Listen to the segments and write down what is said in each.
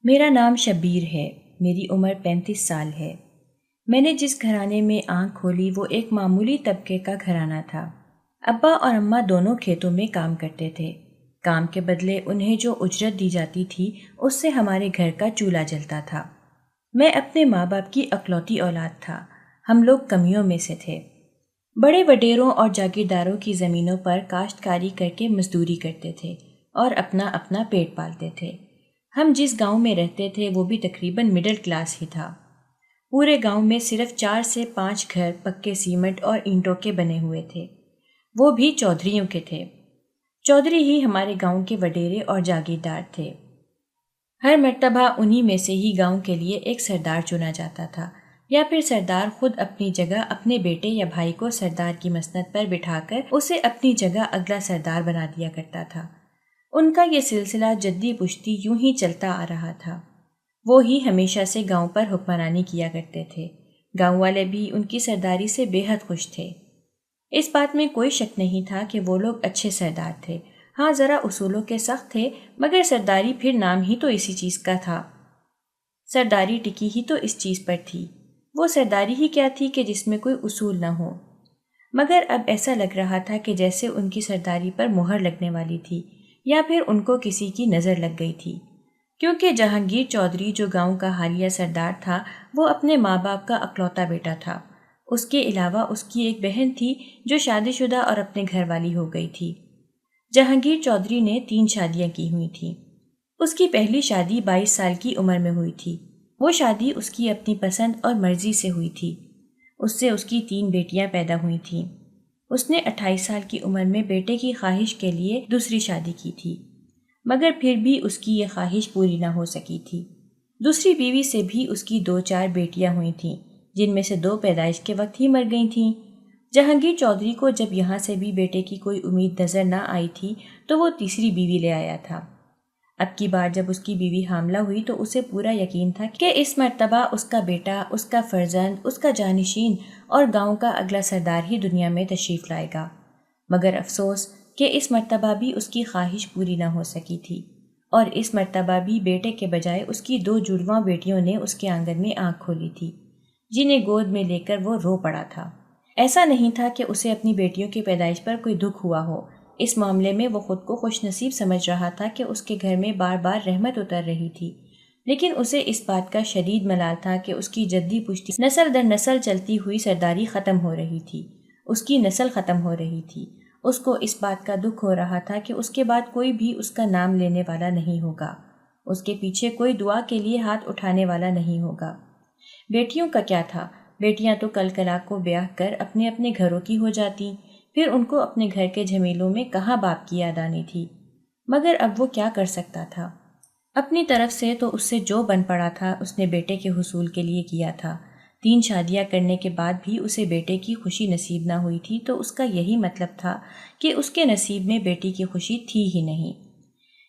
میرا نام شبیر ہے۔ میری عمر 35 سال ہے۔ میں نے جس گھرانے میں آنکھ کھولی وہ ایک معمولی طبقے کا گھرانہ تھا۔ ابا اور اماں دونوں کھیتوں میں کام کرتے تھے۔ کام کے بدلے انہیں جو اجرت دی جاتی تھی اس سے ہمارے گھر کا چولہا جلتا تھا۔ میں اپنے ماں باپ کی اکلوتی اولاد تھا۔ ہم لوگ کمیوں میں سے تھے۔ بڑے وڈیروں اور جاگیرداروں کی زمینوں پر کاشتکاری کر کے مزدوری کرتے تھے اور اپنا اپنا پیٹ پالتے تھے۔ ہم جس گاؤں میں رہتے تھے وہ بھی تقریباً مڈل کلاس ہی تھا۔ پورے گاؤں میں صرف 4 سے 5 گھر پکے سیمنٹ اور اینٹوں کے بنے ہوئے تھے، وہ بھی چودھریوں کے تھے۔ چودھری ہی ہمارے گاؤں کے وڈیرے اور جاگیردار تھے۔ ہر مرتبہ انہی میں سے ہی گاؤں کے لیے ایک سردار چنا جاتا تھا، یا پھر سردار خود اپنی جگہ اپنے بیٹے یا بھائی کو سردار کی مسند پر بٹھا کر اسے اپنی جگہ اگلا سردار بنا دیا کرتا تھا۔ ان کا یہ سلسلہ جدی پشتی یوں ہی چلتا آ رہا تھا۔ وہ ہی ہمیشہ سے گاؤں پر حکمرانی کیا کرتے تھے۔ گاؤں والے بھی ان کی سرداری سے بے حد خوش تھے۔ اس بات میں کوئی شک نہیں تھا کہ وہ لوگ اچھے سردار تھے۔ ہاں، ذرا اصولوں کے سخت تھے، مگر سرداری پھر نام ہی تو اسی چیز کا تھا۔ سرداری ٹکی ہی تو اس چیز پر تھی۔ وہ سرداری ہی کیا تھی کہ جس میں کوئی اصول نہ ہو۔ مگر اب ایسا لگ رہا تھا کہ جیسے ان کی سرداری پر مہر لگنے والی تھی، یا پھر ان کو کسی کی نظر لگ گئی تھی، کیونکہ جہانگیر چودھری جو گاؤں کا حالیہ سردار تھا وہ اپنے ماں باپ کا اکلوتا بیٹا تھا۔ اس کے علاوہ اس کی ایک بہن تھی جو شادی شدہ اور اپنے گھر والی ہو گئی تھی۔ جہانگیر چودھری نے 3 شادیاں کی ہوئی تھیں۔ اس کی پہلی شادی 22 سال کی عمر میں ہوئی تھی۔ وہ شادی اس کی اپنی پسند اور مرضی سے ہوئی تھی۔ اس سے اس کی 3 بیٹیاں پیدا ہوئی تھیں۔ اس نے 28 سال کی عمر میں بیٹے کی خواہش کے لیے دوسری شادی کی تھی، مگر پھر بھی اس کی یہ خواہش پوری نہ ہو سکی تھی۔ دوسری بیوی سے بھی اس کی 2-4 بیٹیاں ہوئی تھیں، جن میں سے 2 پیدائش کے وقت ہی مر گئی تھیں۔ جہانگیر چودھری کو جب یہاں سے بھی بیٹے کی کوئی امید نظر نہ آئی تھی تو وہ تیسری بیوی لے آیا تھا۔ اب کی بار جب اس کی بیوی حاملہ ہوئی تو اسے پورا یقین تھا کہ اس مرتبہ اس کا بیٹا، اس کا فرزند، اس کا جانشین اور گاؤں کا اگلا سردار ہی دنیا میں تشریف لائے گا۔ مگر افسوس کہ اس مرتبہ بھی اس کی خواہش پوری نہ ہو سکی تھی، اور اس مرتبہ بھی بیٹے کے بجائے اس کی 2 جڑواں بیٹیوں نے اس کے آنگن میں آنکھ کھولی تھی، جنہیں گود میں لے کر وہ رو پڑا تھا۔ ایسا نہیں تھا کہ اسے اپنی بیٹیوں کی پیدائش پر کوئی دکھ ہوا ہو۔ اس معاملے میں وہ خود کو خوش نصیب سمجھ رہا تھا کہ اس کے گھر میں بار بار رحمت اتر رہی تھی، لیکن اسے اس بات کا شدید ملال تھا کہ اس کی جدی پشتی نسل در نسل چلتی ہوئی سرداری ختم ہو رہی تھی، اس کی نسل ختم ہو رہی تھی۔ اس کو اس بات کا دکھ ہو رہا تھا کہ اس کے بعد کوئی بھی اس کا نام لینے والا نہیں ہوگا، اس کے پیچھے کوئی دعا کے لیے ہاتھ اٹھانے والا نہیں ہوگا۔ بیٹیوں کا کیا تھا؟ بیٹیاں تو کل کلا کو بیاہ کر اپنے اپنے گھروں کی ہو جاتی، پھر ان کو اپنے گھر کے جھمیلوں میں کہاں باپ کی یاد آنی تھی۔ مگر اب وہ کیا کر سکتا تھا؟ اپنی طرف سے تو اس سے جو بن پڑا تھا اس نے بیٹے کے حصول کے لیے کیا تھا۔ 3 شادیاں کرنے کے بعد بھی اسے بیٹے کی خوشی نصیب نہ ہوئی تھی تو اس کا یہی مطلب تھا کہ اس کے نصیب میں بیٹی کی خوشی تھی ہی نہیں۔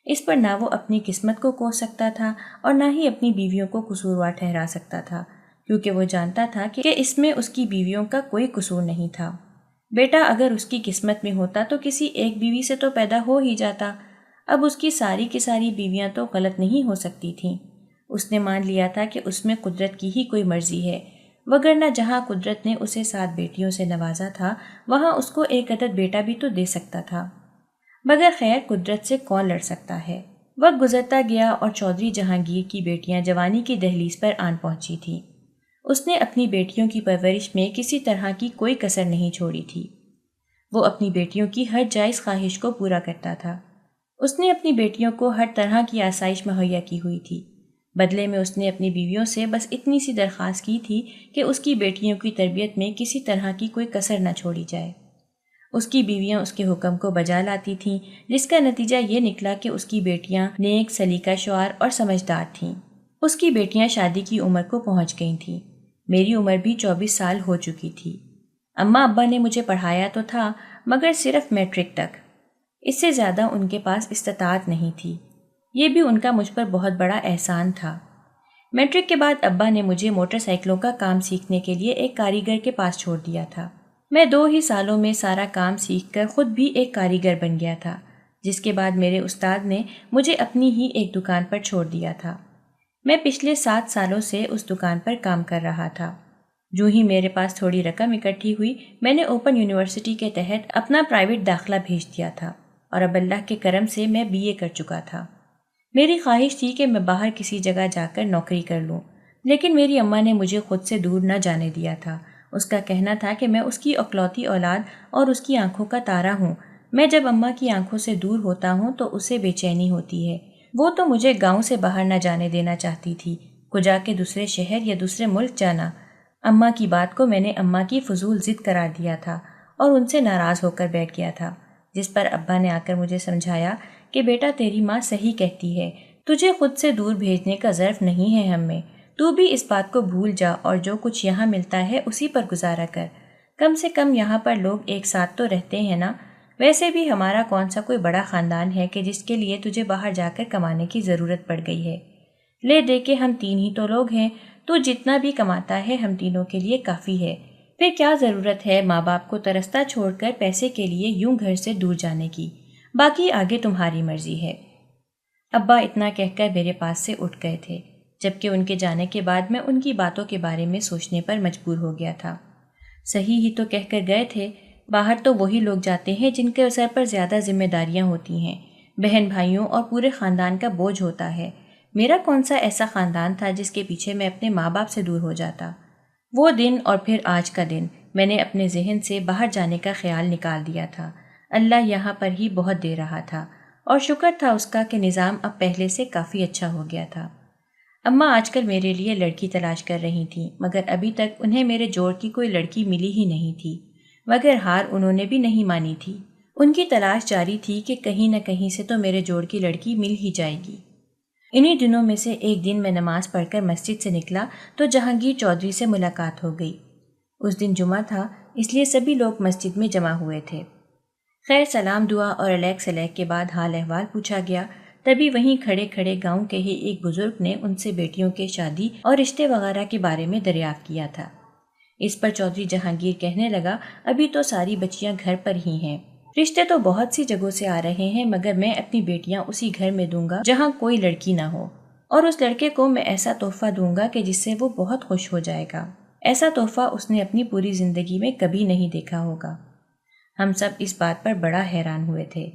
اس پر نہ وہ اپنی قسمت کو کوس سکتا تھا اور نہ ہی اپنی بیویوں کو قصوروار ٹھہرا سکتا تھا، کیونکہ وہ جانتا تھا کہ اس میں اس کی بیویوں کا کوئی قصور نہیں تھا۔ بیٹا اگر اس کی قسمت میں ہوتا تو کسی ایک بیوی سے تو پیدا ہو ہی جاتا۔ اب اس کی ساری کی ساری بیویاں تو غلط نہیں ہو سکتی تھیں۔ اس نے مان لیا تھا کہ اس میں قدرت کی ہی کوئی مرضی ہے، وگرنہ جہاں قدرت نے اسے 7 بیٹیوں سے نوازا تھا وہاں اس کو ایک عدد بیٹا بھی تو دے سکتا تھا۔ مگر خیر، قدرت سے کون لڑ سکتا ہے۔ وقت گزرتا گیا اور چودھری جہانگیر کی بیٹیاں جوانی کی دہلیز پر آن پہنچی تھیں۔ اس نے اپنی بیٹیوں کی پرورش میں کسی طرح کی کوئی کسر نہیں چھوڑی تھی۔ وہ اپنی بیٹیوں کی ہر جائز خواہش کو پورا کرتا تھا۔ اس نے اپنی بیٹیوں کو ہر طرح کی آسائش مہیا کی ہوئی تھی۔ بدلے میں اس نے اپنی بیویوں سے بس اتنی سی درخواست کی تھی کہ اس کی بیٹیوں کی تربیت میں کسی طرح کی کوئی کسر نہ چھوڑی جائے۔ اس کی بیویاں اس کے حکم کو بجا لاتی تھیں، جس کا نتیجہ یہ نکلا کہ اس کی بیٹیاں نیک، سلیقہ شعار اور سمجھدار تھیں۔ اس کی بیٹیاں شادی کی عمر کو پہنچ گئی تھیں۔ میری عمر بھی 24 سال ہو چکی تھی۔ اماں ابا نے مجھے پڑھایا تو تھا، مگر صرف میٹرک تک۔ اس سے زیادہ ان کے پاس استطاعت نہیں تھی۔ یہ بھی ان کا مجھ پر بہت بڑا احسان تھا۔ میٹرک کے بعد ابا نے مجھے موٹر سائیکلوں کا کام سیکھنے کے لیے ایک کاریگر کے پاس چھوڑ دیا تھا۔ میں 2 ہی سالوں میں سارا کام سیکھ کر خود بھی ایک کاریگر بن گیا تھا، جس کے بعد میرے استاد نے مجھے اپنی ہی ایک دکان پر چھوڑ دیا تھا۔ میں پچھلے 7 سالوں سے اس دکان پر کام کر رہا تھا۔ جو ہی میرے پاس تھوڑی رقم اکٹھی ہوئی، میں نے اوپن یونیورسٹی کے تحت اپنا پرائیویٹ داخلہ بھیج دیا تھا اور اب اللہ کے کرم سے میں BA کر چکا تھا۔ میری خواہش تھی کہ میں باہر کسی جگہ جا کر نوکری کر لوں، لیکن میری اماں نے مجھے خود سے دور نہ جانے دیا تھا۔ اس کا کہنا تھا کہ میں اس کی اکلوتی اولاد اور اس کی آنکھوں کا تارا ہوں۔ میں جب اماں کی آنکھوں سے دور ہوتا ہوں تو اسے بے چینی ہوتی ہے۔ وہ تو مجھے گاؤں سے باہر نہ جانے دینا چاہتی تھی، کجا کے دوسرے شہر یا دوسرے ملک جانا۔ اماں کی بات کو میں نے اماں کی فضول ضد قرار دیا تھا اور ان سے ناراض ہو کر بیٹھ گیا تھا، جس پر ابا نے آ کر مجھے سمجھایا کہ بیٹا تیری ماں صحیح کہتی ہے، تجھے خود سے دور بھیجنے کا ظرف نہیں ہے ہم میں، تو بھی اس بات کو بھول جا اور جو کچھ یہاں ملتا ہے اسی پر گزارا کر۔ کم سے کم یہاں پر لوگ ایک ساتھ تو رہتے ہیں نا، ویسے بھی ہمارا کون سا کوئی بڑا خاندان ہے کہ جس کے لیے تجھے باہر جا کر کمانے کی ضرورت پڑ گئی ہے۔ لے دے کے ہم 3 ہی تو لوگ ہیں، تو جتنا بھی کماتا ہے ہم تینوں کے لیے کافی ہے، پھر کیا ضرورت ہے ماں باپ کو ترستا چھوڑ کر پیسے کے لیے یوں گھر سے دور جانے کی، باقی آگے تمہاری مرضی ہے۔ ابا اتنا کہہ کر میرے پاس سے اٹھ گئے تھے، جبکہ ان کے جانے کے بعد میں ان کی باتوں کے بارے میں سوچنے پر مجبور ہو گیا تھا۔ صحیح ہی تو کہہ کر گئے تھے، باہر تو وہی لوگ جاتے ہیں جن کے سر پر زیادہ ذمہ داریاں ہوتی ہیں، بہن بھائیوں اور پورے خاندان کا بوجھ ہوتا ہے۔ میرا کون سا ایسا خاندان تھا جس کے پیچھے میں اپنے ماں باپ سے دور ہو جاتا۔ وہ دن اور پھر آج کا دن میں نے اپنے ذہن سے باہر جانے کا خیال نکال دیا تھا۔ اللہ یہاں پر ہی بہت دے رہا تھا اور شکر تھا اس کا کہ نظام اب پہلے سے کافی اچھا ہو گیا تھا۔ اماں آج کل میرے لیے لڑکی تلاش کر رہی تھیں، مگر ابھی تک انہیں میرے جوڑ کی کوئی لڑکی ملی ہی نہیں تھی، مگر ہار انہوں نے بھی نہیں مانی تھی۔ ان کی تلاش جاری تھی کہ کہیں نہ کہیں سے تو میرے جوڑ کی لڑکی مل ہی جائے گی۔ انہی دنوں میں سے ایک دن میں نماز پڑھ کر مسجد سے نکلا تو جہانگیر چودھری سے ملاقات ہو گئی۔ اس دن جمعہ تھا، اس لیے سبھی لوگ مسجد میں جمع ہوئے تھے۔ خیر سلام دعا اور علیک سلیک کے بعد حال احوال پوچھا گیا، تبھی وہیں کھڑے کھڑے گاؤں کے ہی ایک بزرگ نے ان سے بیٹیوں کے شادی اور رشتے وغیرہ کے بارے میں دریافت کیا تھا۔ اس پر چودھری جہانگیر کہنے لگا، ابھی تو ساری بچیاں گھر پر ہی ہیں، رشتے تو بہت سی جگہوں سے آ رہے ہیں، مگر میں اپنی بیٹیاں اسی گھر میں دوں گا جہاں کوئی لڑکی نہ ہو، اور اس لڑکے کو میں ایسا تحفہ دوں گا کہ جس سے وہ بہت خوش ہو جائے گا۔ ایسا تحفہ اس نے اپنی پوری زندگی میں کبھی نہیں دیکھا ہوگا۔ ہم سب اس بات پر بڑا حیران ہوئے تھے۔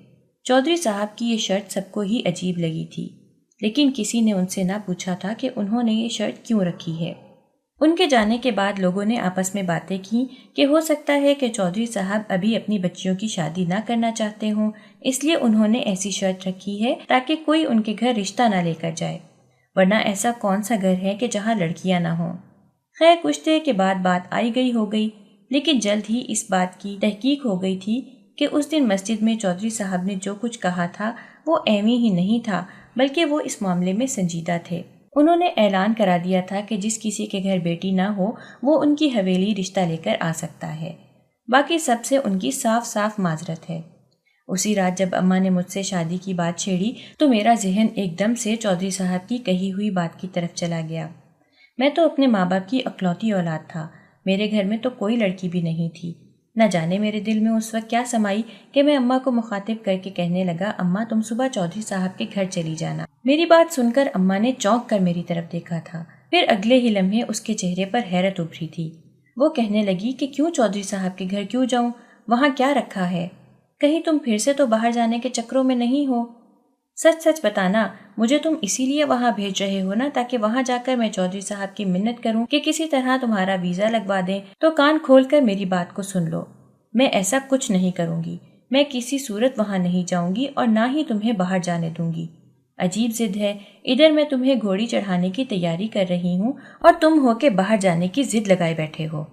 چودھری صاحب کی یہ شرط سب کو ہی عجیب لگی تھی، لیکن کسی نے ان سے نہ پوچھا تھا کہ انہوں نے یہ شرط کیوں رکھی ہے۔ ان کے جانے کے بعد لوگوں نے آپس میں باتیں کی کہ ہو سکتا ہے کہ چودھری صاحب ابھی اپنی بچیوں کی شادی نہ کرنا چاہتے ہوں، اس لیے انہوں نے ایسی شرط رکھی ہے تاکہ کوئی ان کے گھر رشتہ نہ لے کر جائے، ورنہ ایسا کون سا گھر ہے کہ جہاں لڑکیاں نہ ہوں۔ خیر کچھ دیر کے بعد بات آئی گئی ہو گئی، لیکن جلد ہی اس بات کی تحقیق ہو گئی تھی کہ اس دن مسجد میں چودھری صاحب نے جو کچھ کہا تھا وہ ایویں ہی نہیں تھا، بلکہ وہ اس معاملے میں سنجیدہ تھے۔ انہوں نے اعلان کرا دیا تھا کہ جس کسی کے گھر بیٹی نہ ہو وہ ان کی حویلی رشتہ لے کر آ سکتا ہے، باقی سب سے ان کی صاف صاف معذرت ہے۔ اسی رات جب اماں نے مجھ سے شادی کی بات چھیڑی تو میرا ذہن ایک دم سے چودھری صاحب کی کہی ہوئی بات کی طرف چلا گیا۔ میں تو اپنے ماں باپ کی اکلوتی اولاد تھا، میرے گھر میں تو کوئی لڑکی بھی نہیں تھی۔ نہ جانے میرے دل میں اس وقت کیا سمائی کہ میں اماں کو مخاطب کر کے کہنے لگا، اماں تم صبح چودھری صاحب کے گھر چلی جانا۔ میری بات سن کر اماں نے چونک کر میری طرف دیکھا تھا، پھر اگلے ہی لمحے اس کے چہرے پر حیرت ابھری تھی۔ وہ کہنے لگی کہ کیوں چودھری صاحب کے گھر کیوں جاؤں، وہاں کیا رکھا ہے؟ کہیں تم پھر سے تو باہر جانے کے چکروں میں نہیں ہو؟ سچ سچ بتانا، مجھے تم اسی لیے وہاں بھیج رہے ہو نا، تاکہ وہاں جا کر میں چودھری صاحب کی منت کروں کہ کسی طرح تمہارا ویزا لگوا دیں؟ تو کان کھول کر میری بات کو سن لو، میں ایسا کچھ نہیں کروں گی، میں کسی صورت وہاں نہیں جاؤں گی اور نہ ہی تمہیں باہر جانے دوں گی۔ عجیب ضد ہے، ادھر میں تمہیں گھوڑی چڑھانے کی تیاری کر رہی ہوں اور تم ہو کے باہر جانے کی ضد لگائے بیٹھے ہو۔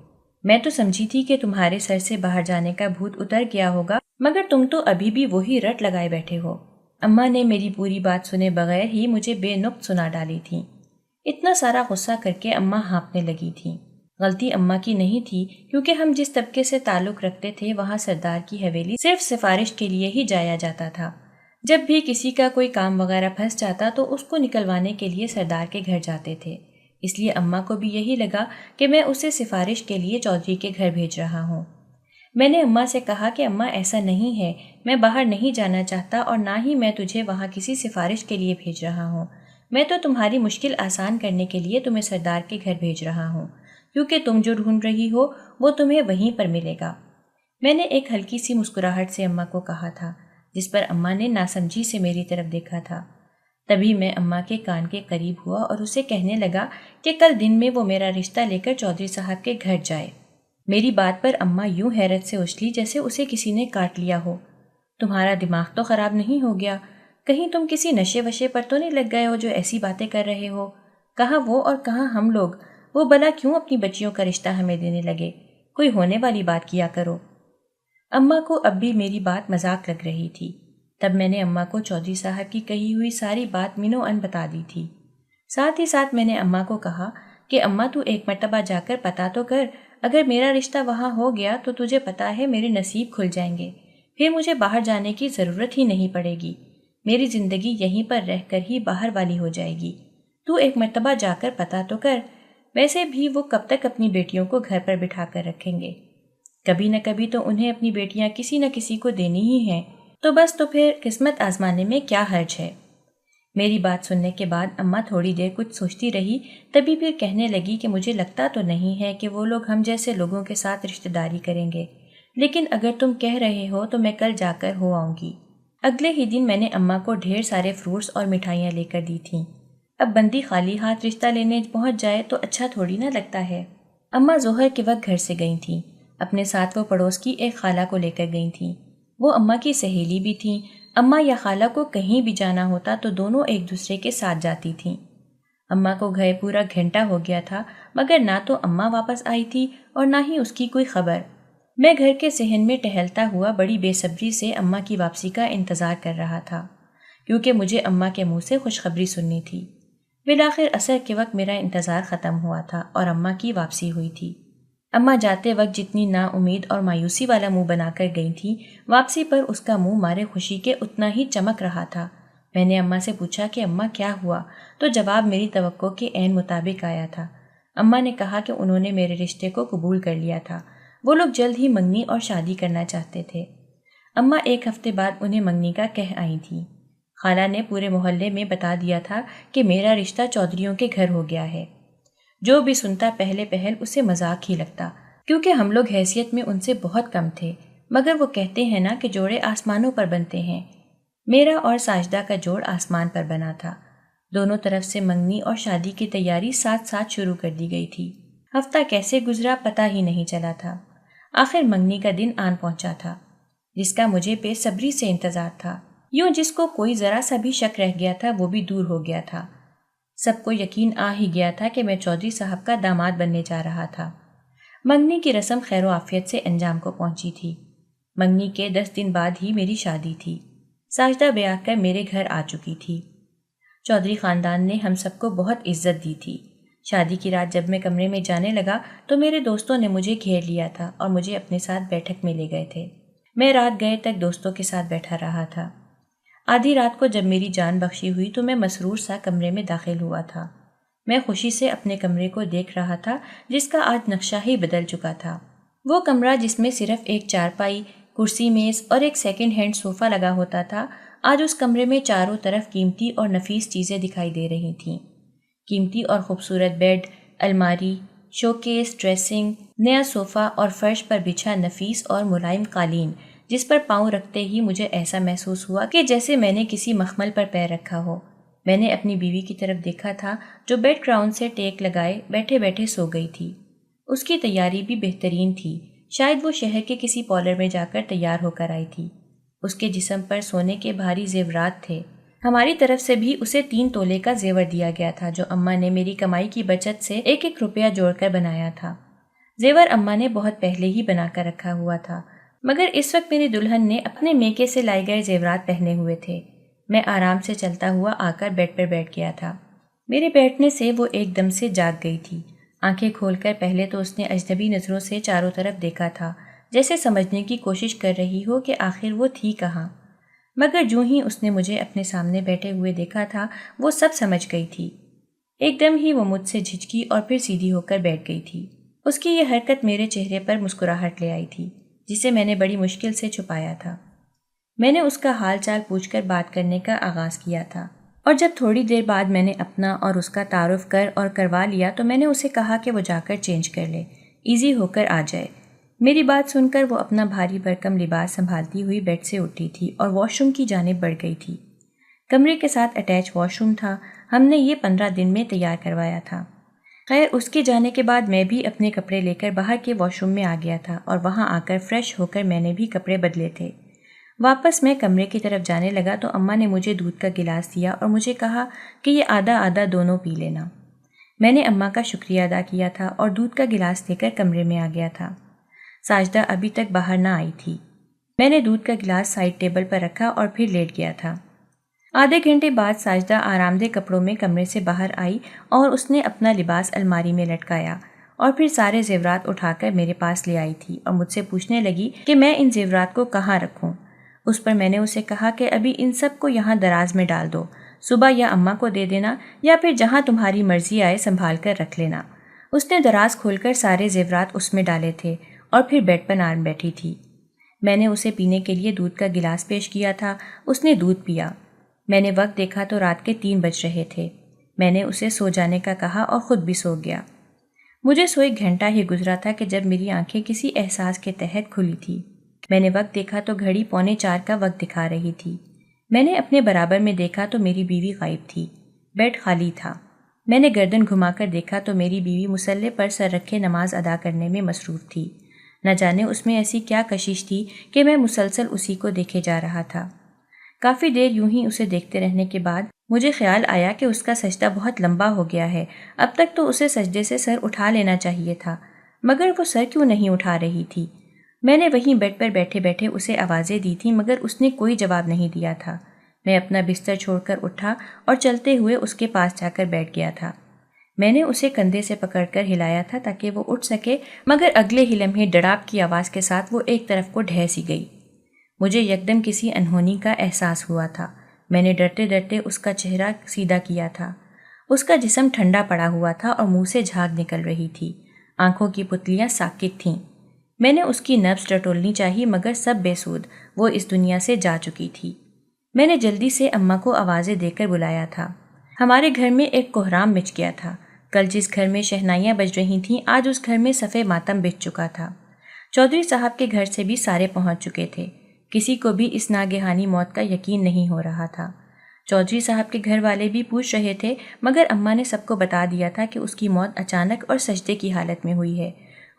میں تو سمجھی تھی کہ تمہارے سر سے باہر جانے کا بھوت اتر گیا ہوگا، مگر تم تو ابھی بھی وہی رٹ لگائے بیٹھے ہو۔ اماں نے میری پوری بات سنے بغیر ہی مجھے بے نقط سنا ڈالی تھی۔ اتنا سارا غصہ کر کے اماں ہانپنے لگی تھی۔ غلطی اماں کی نہیں تھی، کیونکہ ہم جس طبقے سے تعلق رکھتے تھے وہاں سردار کی حویلی صرف سفارش کے لیے ہی جایا جاتا تھا۔ جب بھی کسی کا کوئی کام وغیرہ پھنس جاتا تو اس کو نکلوانے کے لیے سردار کے گھر جاتے تھے، اس لیے اماں کو بھی یہی لگا کہ میں اسے سفارش کے لیے چودھری کے گھر بھیج رہا ہوں۔ میں نے اماں سے کہا کہ اماں ایسا نہیں ہے، میں باہر نہیں جانا چاہتا اور نہ ہی میں تجھے وہاں کسی سفارش کے لیے بھیج رہا ہوں، میں تو تمہاری مشکل آسان کرنے کے لیے تمہیں سردار کے گھر بھیج رہا ہوں، کیونکہ تم جو ڈھونڈ رہی ہو وہ تمہیں وہیں پر ملے گا۔ میں نے ایک ہلکی سی مسکراہٹ سے اماں کو کہا تھا، جس پر اماں نے ناسمجھی سے میری طرف دیکھا تھا۔ تبھی میں اماں کے کان کے قریب ہوا اور اسے کہنے لگا کہ کل دن میں وہ میرا رشتہ لے کر چودھری صاحب کے گھر جائے۔ میری بات پر اماں یوں حیرت سے اچھلی جیسے اسے کسی نے کاٹ لیا ہو۔ تمہارا دماغ تو خراب نہیں ہو گیا؟ کہیں تم کسی نشے وشے پر تو نہیں لگ گئے ہو جو ایسی باتیں کر رہے ہو؟ کہاں وہ اور کہاں ہم لوگ؟ وہ بلا کیوں اپنی بچیوں کا رشتہ ہمیں دینے لگے؟ کوئی ہونے والی بات کیا کرو۔ اماں کو اب بھی میری بات مذاق لگ رہی تھی۔ تب میں نے اماں کو چودھری صاحب کی کہی ہوئی ساری بات مینو ان بتا دی تھی۔ ساتھ ہی ساتھ میں نے اماں کو کہا کہ اماں تو ایک مرتبہ جا کر پتا تو کر، اگر میرا رشتہ وہاں ہو گیا تو تجھے پتا ہے میرے نصیب کھل جائیں گے، پھر مجھے باہر جانے کی ضرورت ہی نہیں پڑے گی، میری زندگی یہیں پر رہ کر ہی باہر والی ہو جائے گی۔ تو ایک مرتبہ جا کر پتا تو کر، ویسے بھی وہ کب تک اپنی بیٹیوں کو گھر پر بٹھا کر رکھیں گے؟ کبھی نہ کبھی تو انہیں اپنی بیٹیاں کسی نہ کسی کو دینی ہی ہیں، تو بس تو پھر قسمت آزمانے میں کیا حرج ہے۔ میری بات سننے کے بعد اماں تھوڑی دیر کچھ سوچتی رہی، تبھی پھر کہنے لگی کہ مجھے لگتا تو نہیں ہے کہ وہ لوگ ہم جیسے لوگوں کے ساتھ رشتہ داری کریں گے، لیکن اگر تم کہہ رہے ہو تو میں کل جا کر ہو آؤں گی۔ اگلے ہی دن میں نے اماں کو ڈھیر سارے فروٹس اور مٹھائیاں لے کر دی تھیں۔ اب بندی خالی ہاتھ رشتہ لینے پہنچ جائے تو اچھا تھوڑی نہ لگتا ہے۔ اماں ظہر کے وقت گھر سے گئی تھیں۔ اپنے ساتھ وہ پڑوس کی ایک خالہ کو لے کر گئی تھیں۔ وہ اماں کی سہیلی بھی تھیں۔ اماں یا خالہ کو کہیں بھی جانا ہوتا تو دونوں ایک دوسرے کے ساتھ جاتی تھیں۔ اماں کو گئے پورا گھنٹہ ہو گیا تھا، مگر نہ تو اماں واپس آئی تھی اور نہ ہی اس کی کوئی خبر۔ میں گھر کے صحن میں ٹہلتا ہوا بڑی بے صبری سے اماں کی واپسی کا انتظار کر رہا تھا، کیونکہ مجھے اماں کے منہ سے خوشخبری سننی تھی۔ بالآخر عصر کے وقت میرا انتظار ختم ہوا تھا اور اماں کی واپسی ہوئی تھی۔ اماں جاتے وقت جتنی نا امید اور مایوسی والا منہ بنا کر گئی تھی، واپسی پر اس کا منہ مارے خوشی کے اتنا ہی چمک رہا تھا۔ میں نے اماں سے پوچھا کہ اماں کیا ہوا، تو جواب میری توقع کے عین مطابق آیا تھا۔ اماں نے کہا کہ انہوں نے میرے رشتے کو قبول کر لیا تھا، وہ لوگ جلد ہی منگنی اور شادی کرنا چاہتے تھے۔ اماں ایک ہفتے بعد انہیں منگنی کا کہہ آئی تھیں۔ خالہ نے پورے محلے میں بتا دیا تھا کہ میرا رشتہ چودھریوں کے گھر ہو گیا ہے۔ جو بھی سنتا پہلے پہل اسے مذاق ہی لگتا، کیونکہ ہم لوگ حیثیت میں ان سے بہت کم تھے، مگر وہ کہتے ہیں نا کہ جوڑے آسمانوں پر بنتے ہیں۔ میرا اور ساجدہ کا جوڑ آسمان پر بنا تھا۔ دونوں طرف سے منگنی اور شادی کی تیاری ساتھ ساتھ شروع کر دی گئی تھی۔ ہفتہ کیسے گزرا پتہ ہی نہیں چلا تھا۔ آخر منگنی کا دن آن پہنچا تھا، جس کا مجھے بے صبری سے انتظار تھا۔ یوں جس کو کوئی ذرا سا بھی شک رہ گیا تھا وہ بھی دور ہو گیا تھا۔ سب کو یقین آ ہی گیا تھا کہ میں چودھری صاحب کا داماد بننے جا رہا تھا۔ منگنی کی رسم خیر و عافیت سے انجام کو پہنچی تھی۔ منگنی کے 10 دن بعد ہی میری شادی تھی۔ ساجدہ بیاہ کر میرے گھر آ چکی تھی۔ چودھری خاندان نے ہم سب کو بہت عزت دی تھی۔ شادی کی رات جب میں کمرے میں جانے لگا تو میرے دوستوں نے مجھے گھیر لیا تھا اور مجھے اپنے ساتھ بیٹھک میں لے گئے تھے۔ میں رات گئے تک دوستوں کے ساتھ بیٹھا رہا تھا۔ آدھی رات کو جب میری جان بخشی ہوئی تو میں مسرور سا کمرے میں داخل ہوا تھا۔ میں خوشی سے اپنے کمرے کو دیکھ رہا تھا جس کا آج نقشہ ہی بدل چکا تھا۔ وہ کمرہ جس میں صرف ایک چارپائی، کرسی میز اور ایک سیکنڈ ہینڈ صوفہ لگا ہوتا تھا، آج اس کمرے میں چاروں طرف قیمتی اور نفیس چیزیں دکھائی دے رہی تھیں۔ قیمتی اور خوبصورت بیڈ، الماری، شوکیس، ڈریسنگ، نیا صوفہ اور فرش پر بچھا نفیس اور ملائم قالین، جس پر پاؤں رکھتے ہی مجھے ایسا محسوس ہوا کہ جیسے میں نے کسی مخمل پر پیر رکھا ہو۔ میں نے اپنی بیوی کی طرف دیکھا تھا جو بیڈ گراؤنڈ سے ٹیک لگائے بیٹھے بیٹھے سو گئی تھی۔ اس کی تیاری بھی بہترین تھی، شاید وہ شہر کے کسی پارلر میں جا کر تیار ہو کر آئی تھی۔ اس کے جسم پر سونے کے بھاری زیورات تھے۔ ہماری طرف سے بھی اسے 3 تولے کا زیور دیا گیا تھا جو اماں نے میری کمائی کی بچت سے 1-1 روپیہ جوڑ کر بنایا تھا۔ زیور اماں نے بہت پہلے ہی بنا کر رکھا ہوا تھا، مگر اس وقت میری دلہن نے اپنے میکے سے لائے گئے زیورات پہنے ہوئے تھے۔ میں آرام سے چلتا ہوا آ کر بیڈ پر بیٹھ گیا تھا۔ میرے بیٹھنے سے وہ ایک دم سے جاگ گئی تھی۔ آنکھیں کھول کر پہلے تو اس نے اجنبی نظروں سے چاروں طرف دیکھا تھا، جیسے سمجھنے کی کوشش کر رہی ہو کہ آخر وہ تھی کہاں، مگر جوں ہی اس نے مجھے اپنے سامنے بیٹھے ہوئے دیکھا تھا وہ سب سمجھ گئی تھی۔ ایک دم ہی وہ مجھ سے جھجکی اور پھر سیدھی ہو کر بیٹھ گئی تھی۔ اس کی یہ حرکت میرے چہرے پر مسکراہٹ لے آئی تھی، جسے میں نے بڑی مشکل سے چھپایا تھا۔ میں نے اس کا حال چال پوچھ کر بات کرنے کا آغاز کیا تھا اور جب تھوڑی دیر بعد میں نے اپنا اور اس کا تعارف کر اور کروا لیا تو میں نے اسے کہا کہ وہ جا کر چینج کر لے، ایزی ہو کر آ جائے۔ میری بات سن کر وہ اپنا بھاری بھرکم لباس سنبھالتی ہوئی بیڈ سے اٹھی تھی اور واش روم کی جانب بڑھ گئی تھی۔ کمرے کے ساتھ اٹیچ واش روم تھا، ہم نے یہ 15 دن میں تیار کروایا تھا۔ خیر، اس کے جانے کے بعد میں بھی اپنے کپڑے لے کر باہر کے واش روم میں آ گیا تھا اور وہاں آ کر فریش ہو کر میں نے بھی کپڑے بدلے تھے۔ واپس میں کمرے کی طرف جانے لگا تو اماں نے مجھے دودھ کا گلاس دیا اور مجھے کہا کہ یہ آدھا آدھا دونوں پی لینا۔ میں نے اماں کا شکریہ ادا کیا تھا اور دودھ کا گلاس لے کر کمرے میں آ گیا تھا۔ ساجدہ ابھی تک باہر نہ آئی تھی۔ میں نے دودھ کا گلاس سائڈ ٹیبل پر رکھا اور پھر لیٹ گیا تھا۔ آدھے گھنٹے بعد ساجدہ آرام دہ کپڑوں میں کمرے سے باہر آئی اور اس نے اپنا لباس الماری میں لٹکایا اور پھر سارے زیورات اٹھا کر میرے پاس لے آئی تھی اور مجھ سے پوچھنے لگی کہ میں ان زیورات کو کہاں رکھوں۔ اس پر میں نے اسے کہا کہ ابھی ان سب کو یہاں دراز میں ڈال دو، صبح یا اماں کو دے دینا یا پھر جہاں تمہاری مرضی آئے سنبھال کر رکھ لینا۔ اس نے دراز کھول کر سارے زیورات اس میں ڈالے تھے اور پھر بیڈ پر آن بیٹھی تھی۔ میں نے اسے پینے کے لیے دودھ کا گلاس پیش کیا تھا، اس نے دودھ پیا۔ میں نے وقت دیکھا تو رات کے 3 بج رہے تھے۔ میں نے اسے سو جانے کا کہا اور خود بھی سو گیا۔ مجھے سو 1 گھنٹہ ہی گزرا تھا کہ جب میری آنکھیں کسی احساس کے تحت کھلی تھی۔ میں نے وقت دیکھا تو گھڑی 3:45 کا وقت دکھا رہی تھی۔ میں نے اپنے برابر میں دیکھا تو میری بیوی غائب تھی، بیڈ خالی تھا۔ میں نے گردن گھما کر دیکھا تو میری بیوی مصلے پر سر رکھے نماز ادا کرنے میں مصروف تھی۔ نہ جانے اس میں ایسی کیا کشش تھی کہ میں مسلسل اسی کو دیکھے جا رہا تھا۔ کافی دیر یوں ہی اسے دیکھتے رہنے کے بعد مجھے خیال آیا کہ اس کا سجدہ بہت لمبا ہو گیا ہے، اب تک تو اسے سجدے سے سر اٹھا لینا چاہیے تھا، مگر وہ سر کیوں نہیں اٹھا رہی تھی؟ میں نے وہیں بیڈ پر بیٹھے بیٹھے اسے آوازیں دی تھی مگر اس نے کوئی جواب نہیں دیا تھا۔ میں اپنا بستر چھوڑ کر اٹھا اور چلتے ہوئے اس کے پاس جا کر بیٹھ گیا تھا۔ میں نے اسے کندھے سے پکڑ کر ہلایا تھا تاکہ وہ اٹھ سکے، مگر اگلے ہی لمحے ڈڑاپ کی آواز کے ساتھ وہ ایک طرف کو ڈھہ سی گئی۔ مجھے یکدم کسی انہونی کا احساس ہوا تھا۔ میں نے ڈرتے ڈرتے اس کا چہرہ سیدھا کیا تھا۔ اس کا جسم ٹھنڈا پڑا ہوا تھا اور منہ سے جھاگ نکل رہی تھی، آنکھوں کی پتلیاں ساکت تھیں۔ میں نے اس کی نبض ٹٹولنی چاہی مگر سب بے سود، وہ اس دنیا سے جا چکی تھی۔ میں نے جلدی سے اماں کو آوازیں دے کر بلایا تھا۔ ہمارے گھر میں ایک کوہرام مچ گیا تھا۔ کل جس گھر میں شہنائیاں بج رہی تھیں آج اس گھر میں صفِ ماتم بچ چکا تھا۔ چودھری صاحب کے گھر سے بھی سارے پہنچ چکے تھے۔ کسی کو بھی اس ناگہانی موت کا یقین نہیں ہو رہا تھا۔ چودھری صاحب کے گھر والے بھی پوچھ رہے تھے مگر اماں نے سب کو بتا دیا تھا کہ اس کی موت اچانک اور سجدے کی حالت میں ہوئی ہے،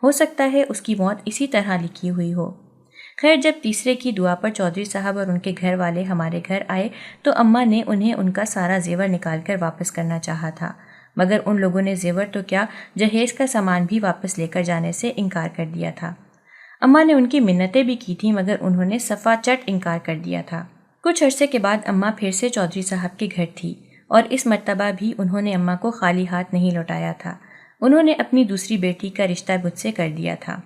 ہو سکتا ہے اس کی موت اسی طرح لکھی ہوئی ہو۔ خیر، جب تیسرے کی دعا پر چودھری صاحب اور ان کے گھر والے ہمارے گھر آئے تو اماں نے انہیں ان کا سارا زیور نکال کر واپس کرنا چاہا تھا، مگر ان لوگوں نے زیور تو کیا، جہیز کا سامان بھی واپس لے کر جانے سے انکار کر دیا تھا۔ اماں نے ان کی منتیں بھی کی تھیں مگر انہوں نے صفا چٹ انکار کر دیا تھا۔ کچھ عرصے کے بعد اماں پھر سے چودھری صاحب کے گھر تھی اور اس مرتبہ بھی انہوں نے اماں کو خالی ہاتھ نہیں لوٹایا تھا۔ انہوں نے اپنی دوسری بیٹی کا رشتہ مجھ سے کر دیا تھا،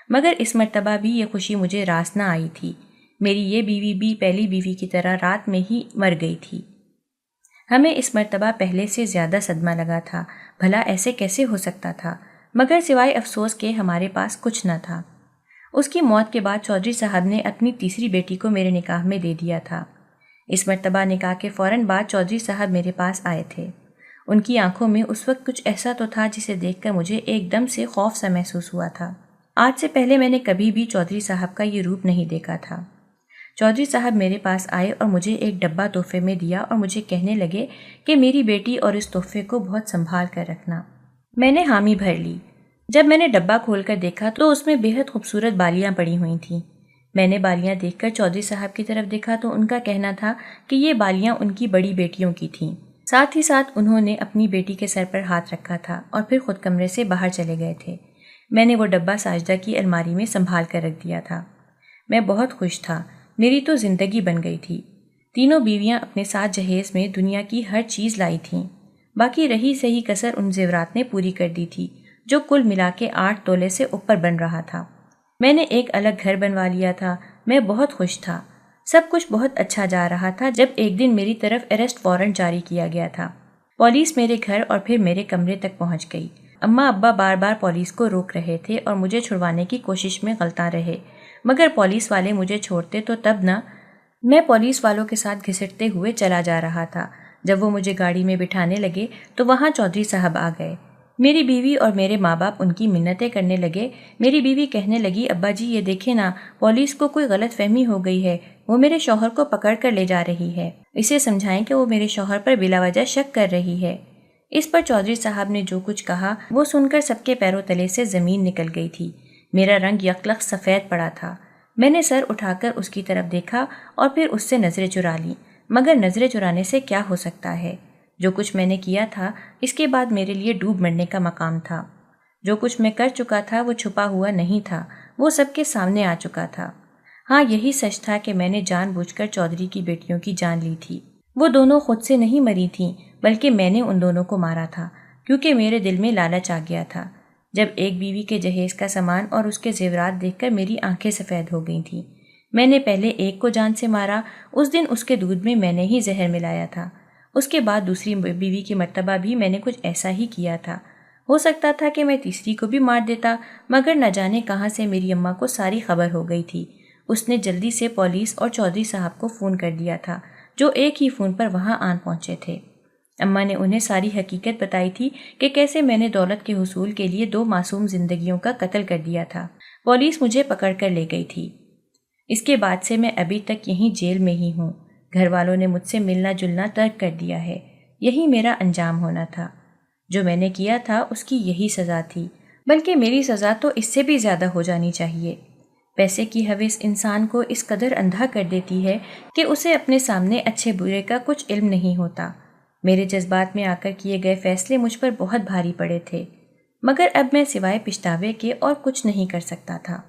مگر اس مرتبہ بھی یہ خوشی مجھے راس نہ آئی تھی۔ میری یہ بیوی بھی پہلی بیوی کی طرح رات میں ہی مر گئی تھی۔ ہمیں اس مرتبہ پہلے سے زیادہ صدمہ لگا تھا، بھلا ایسے کیسے ہو سکتا تھا، مگر سوائے افسوس کے ہمارے پاس کچھ نہ تھا۔ اس کی موت کے بعد چودھری صاحب نے اپنی تیسری بیٹی کو میرے نکاح میں دے دیا تھا۔ اس مرتبہ نکاح کے فوراً بعد چودھری صاحب میرے پاس آئے تھے۔ ان کی آنکھوں میں اس وقت کچھ ایسا تو تھا جسے دیکھ کر مجھے ایک دم سے خوف سا محسوس ہوا تھا۔ آج سے پہلے میں نے کبھی بھی چودھری صاحب کا یہ روپ نہیں دیکھا تھا۔ چودھری صاحب میرے پاس آئے اور مجھے ایک ڈبہ تحفے میں دیا اور مجھے کہنے لگے کہ میری بیٹی اور اس تحفے کو بہت سنبھال کر رکھنا۔ میں نے حامی بھر لی۔ جب میں نے ڈبہ کھول کر دیکھا تو اس میں بے حد خوبصورت بالیاں پڑی ہوئی تھیں۔ میں نے بالیاں دیکھ کر چودھری صاحب کی طرف دیکھا تو ان کا کہنا تھا کہ یہ بالیاں ان کی بڑی بیٹیوں کی تھیں۔ ساتھ ہی ساتھ انہوں نے اپنی بیٹی کے سر پر ہاتھ رکھا تھا اور پھر خود کمرے سے باہر چلے گئے تھے۔ میں نے وہ ڈبہ ساجدہ کی الماری میں سنبھال کر رکھ دیا تھا۔ میں بہت خوش تھا، میری تو زندگی بن گئی تھی۔ تینوں بیویاں اپنے ساتھ جہیز میں دنیا کی ہر چیز لائی تھیں، باقی رہی سہی کسر ان زیورات نے پوری کر دی تھی جو کل ملا کے 8 تولے سے اوپر بن رہا تھا۔ میں نے ایک الگ گھر بنوا لیا تھا، میں بہت خوش تھا، سب کچھ بہت اچھا جا رہا تھا جب ایک دن میری طرف اریسٹ وارنٹ جاری کیا گیا تھا۔ پولیس میرے گھر اور پھر میرے کمرے تک پہنچ گئی۔ اماں ابا بار بار پولیس کو روک رہے تھے اور مجھے چھڑوانے کی کوشش میں غلطاں رہے، مگر پولیس والے مجھے چھوڑتے تو تب نہ۔ میں پولیس والوں کے ساتھ گھسٹتے ہوئے چلا جا رہا تھا۔ جب وہ مجھے گاڑی میں بٹھانے لگے تو وہاں چودھری صاحب آ گئے۔ میری بیوی اور میرے ماں باپ ان کی منتیں کرنے لگے۔ میری بیوی کہنے لگی، ابا جی یہ دیکھیں نا، پولیس کو کوئی غلط فہمی ہو گئی ہے، وہ میرے شوہر کو پکڑ کر لے جا رہی ہے، اسے سمجھائیں کہ وہ میرے شوہر پر بلا وجہ شک کر رہی ہے۔ اس پر چودھری صاحب نے جو کچھ کہا وہ سن کر سب کے پیروں تلے سے زمین نکل گئی تھی۔ میرا رنگ یکلخت سفید پڑا تھا۔ میں نے سر اٹھا کر اس کی طرف دیکھا اور پھر اس سے نظریں چرا لیں، مگر نظریں چرانے سے کیا ہو سکتا ہے؟ جو کچھ میں نے کیا تھا اس کے بعد میرے لیے ڈوب مرنے کا مقام تھا۔ جو کچھ میں کر چکا تھا وہ چھپا ہوا نہیں تھا، وہ سب کے سامنے آ چکا تھا۔ ہاں یہی سچ تھا کہ میں نے جان بوجھ کر چودھری کی بیٹیوں کی جان لی تھی۔ وہ دونوں خود سے نہیں مری تھیں بلکہ میں نے ان دونوں کو مارا تھا، کیونکہ میرے دل میں لالچ آ گیا تھا۔ جب ایک بیوی کے جہیز کا سامان اور اس کے زیورات دیکھ کر میری آنکھیں سفید ہو گئی تھیں۔ میں نے پہلے ایک کو جان سے مارا، اس دن اس کے دودھ میں میں نے ہی زہر ملایا تھا۔ اس کے بعد دوسری بیوی کی مرتبہ بھی میں نے کچھ ایسا ہی کیا تھا۔ ہو سکتا تھا کہ میں تیسری کو بھی مار دیتا، مگر نہ جانے کہاں سے میری اماں کو ساری خبر ہو گئی تھی۔ اس نے جلدی سے پولیس اور چودھری صاحب کو فون کر دیا تھا، جو ایک ہی فون پر وہاں آن پہنچے تھے۔ اماں نے انہیں ساری حقیقت بتائی تھی کہ کیسے میں نے دولت کے حصول کے لیے 2 معصوم زندگیوں کا قتل کر دیا تھا۔ پولیس مجھے پکڑ کر لے گئی تھی۔ اس کے بعد سے میں ابھی تک یہیں جیل میں ہی ہوں۔ گھر والوں نے مجھ سے ملنا جلنا ترک کر دیا ہے۔ یہی میرا انجام ہونا تھا۔ جو میں نے کیا تھا اس کی یہی سزا تھی، بلکہ میری سزا تو اس سے بھی زیادہ ہو جانی چاہیے۔ پیسے کی ہوس انسان کو اس قدر اندھا کر دیتی ہے کہ اسے اپنے سامنے اچھے برے کا کچھ علم نہیں ہوتا۔ میرے جذبات میں آ کر کیے گئے فیصلے مجھ پر بہت بھاری پڑے تھے، مگر اب میں سوائے پچھتاوے کے اور کچھ نہیں کر سکتا تھا۔